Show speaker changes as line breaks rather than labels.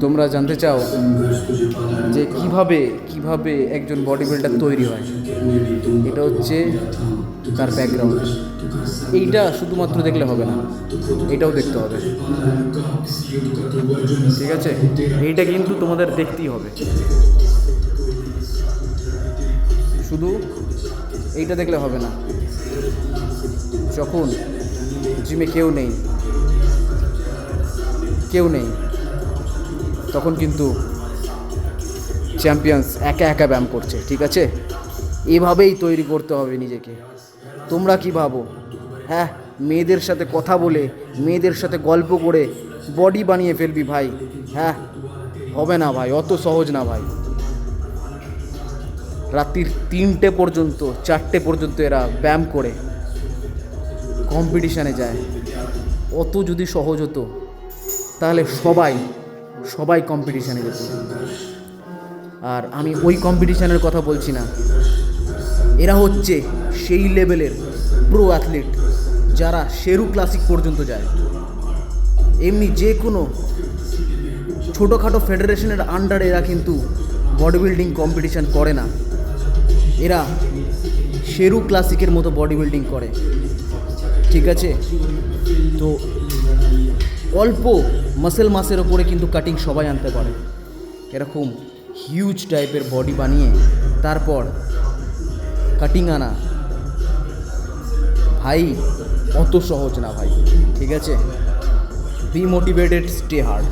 তোমরা জানতে চাও যে কিভাবে একজন বডি বিল্ডার তৈরি হয়? এটা হচ্ছে তার ব্যাকগ্রাউন্ড। এইটা শুধুমাত্র দেখলে হবে না, এটাও দেখতে হবে, ঠিক আছে? এইটা কিন্তু তোমাদের দেখতেই হবে। শুধু এইটা দেখলে হবে না। যখন জিমে কেউ নেই তখন কিন্তু চ্যাম্পিয়ন্স একা একা ব্যায়াম করছে, ঠিক আছে? এভাবেই তৈরি করতে হবে নিজেকে। তোমরা কি ভাবো হ্যাঁ মেয়েদের সাথে কথা বলে, মেয়েদের সাথে গল্প করে বডি বানিয়ে ফেলবি ভাই? হ্যাঁ, হবে না ভাই, অত সহজ না ভাই। রাত্রির 3টে পর্যন্ত 4টে পর্যন্ত এরা ব্যায়াম করে কম্পিটিশানে যায়। অত যদি সহজ হতো তাহলে সবাই কম্পিটিশানে যেত। আর আমি ওই কম্পিটিশানের কথা বলছি না, এরা হচ্ছে সেই লেভেলের প্রো অ্যাথলিট যারা শেরু ক্লাসিক পর্যন্ত যায়। এমনি যে কোনো ছোটোখাটো ফেডারেশনের আন্ডারে এরা কিন্তু বডি বিল্ডিং কম্পিটিশান করে না, এরা শেরু ক্লাসিকের মতো বডি বিল্ডিং করে, ঠিক আছে? তো অল্প মাসের ওপরে কিন্তু কাটিং সবাই আনতে পারে। এরকম হিউজ টাইপের বডি বানিয়ে তারপর কাটিং আনা ভাই অত সহজ না ভাই, ঠিক আছে? B motivated, stay hard.